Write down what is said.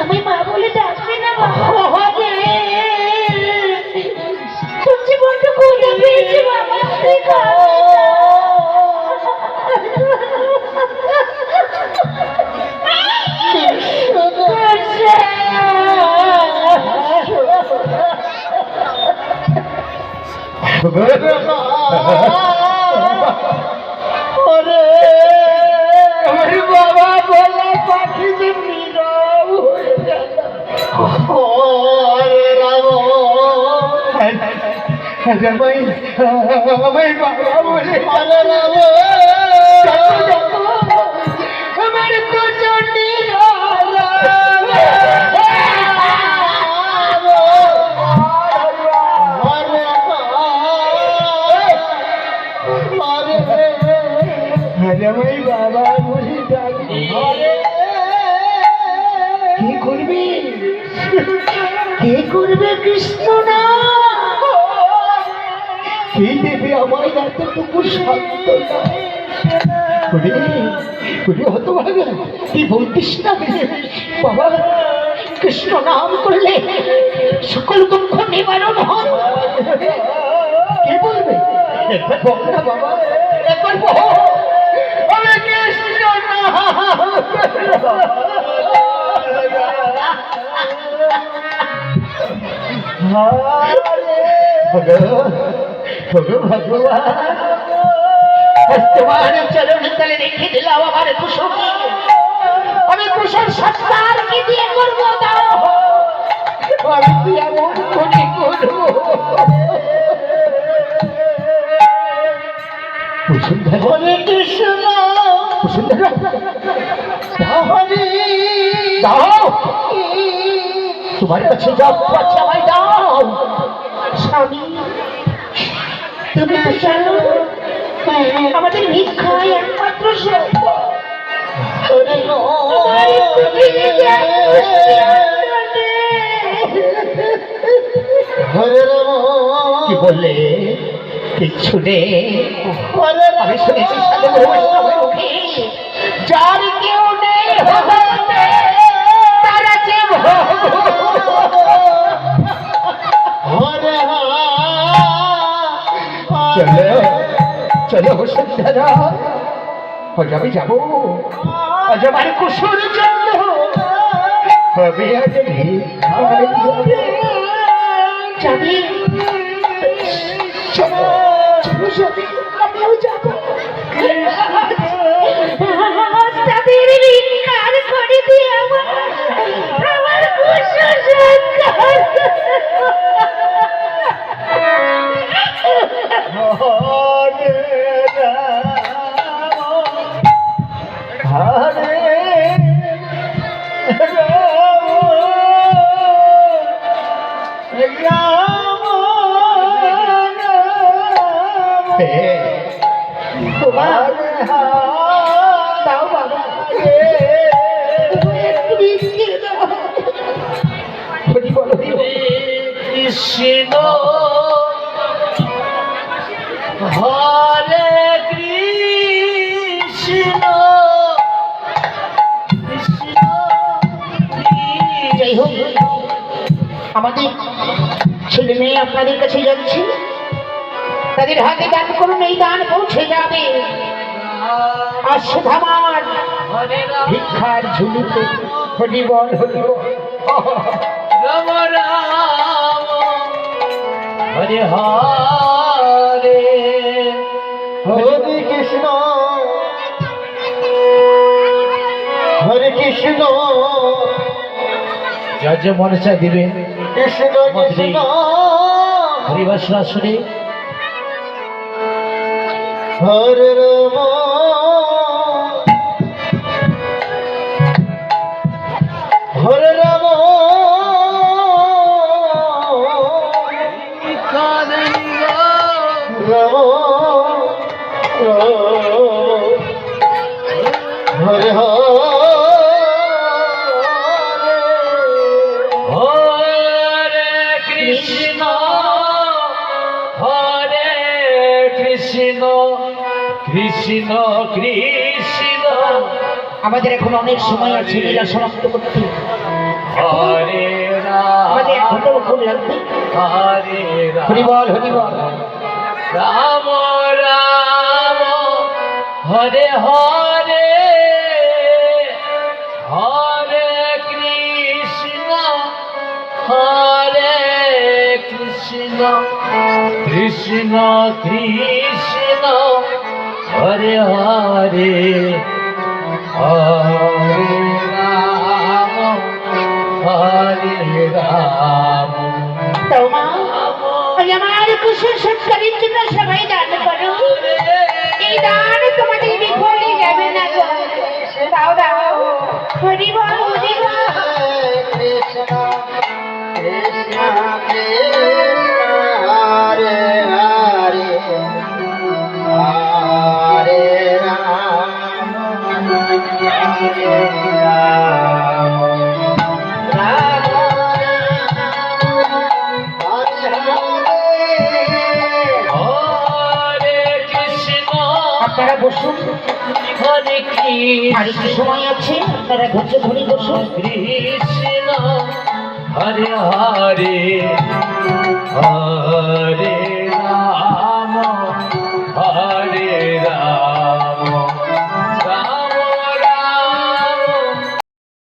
আমি মা বলে ডাকবে না বাবা। সত্যি বড্ড ক্ষুধা পেয়েছে বাবা। বাবা বলা পাখি বাবা বলে আমার কুচন্ডি বাবা বলে কি করবি কে করবে কৃষ্ণ না? কে দেবে আমার এতটুকু সান্ত্বনা? হতভাগা কি বলতিস না বাবা, কৃষ্ণ নাম করলে সকল দুঃখ নিবারণ হয়। কে বলবে? একবার বল না বাবা, একবার বল। আমি কৃষ্ণ ভগবান তোমার চরণ তলে রেখে দিলাম আমার কুসুম। আমি কুসুম সত্তার কি দিয়ে করবো দাও? আমি কি এমন করে করবো? হরে কৃষ্ণ দাও, তোমার কাছে যাও, আমায় দাও। স্বামী, তুমি তো জানো আমাদের ভিক্ষায় একমাত্র সম্পদ। কি বললে? কিচ্ছু নেই। আমি শুনেছি সাধু বৈষ্ণবের মুখে যার কেউ নেই তার আছে চলো সন্ধ্যারা, আজ আমি যাবো, আজ আমার কুসুর জন্য আমি আজ যাবি? আমিও যাবো। তাদের ভিক্ষার করে দিয়ে আমার কুসুম সৎকার। দাও বাবা, কৃষ্ণ হরে কৃষ্ণ যাই হোক, আমাদের ছেলে মেয়ে আপনাদের কাছে যাচ্ছে, তাদের হাতে দান করুন, এই দান পৌঁছে যাবে। আর সুধামার ভিক্ষার ঝুলিতে হরিবল হরিবল রাম রাম হরে হরে হরে কৃষ্ণ হরে কৃষ্ণ। যার যে মনে চাই দিবেন কৃষ্ণ কৃষ্ণ হরিবাসনা শুনে হরে রাম হরে রাম রাম হরে হরে কৃষ্ণ কৃষ্ণ কৃষ্ণ কৃষ্ণ আমাদের এখন অনেক সময় আছে লীলা সমাপ্ত করতে। হরে আমাদের রাম ঘন্টা খুব লাগবে। হরে রাম হরিবল হরিবল। রাম রাম হরে হরে হরে কৃষ্ণ হরে কৃষ্ণ কৃষ্ণ কৃষ্ণ হরে হরে হরে রাম হরে রাম তোমা ওই আমার কুশল সৎকারের জন্য সবাই দান করো। এই দান তোমাদের বিফলে যাবে না গো। দাও দাও। হরিবল হরিবল। কৃষ্ণ কৃষ্ণ কৃষ্ণ হরে হরে হরে রাম হরে রাম রাম হরে হরে কৃষ্ণ আপনারা বসুন। হরে আর একটু কৃষ্ণ সময় আছে, আপনারা ধৈর্য ধরে বসুন। কৃষ্ণ হরে হরে হরে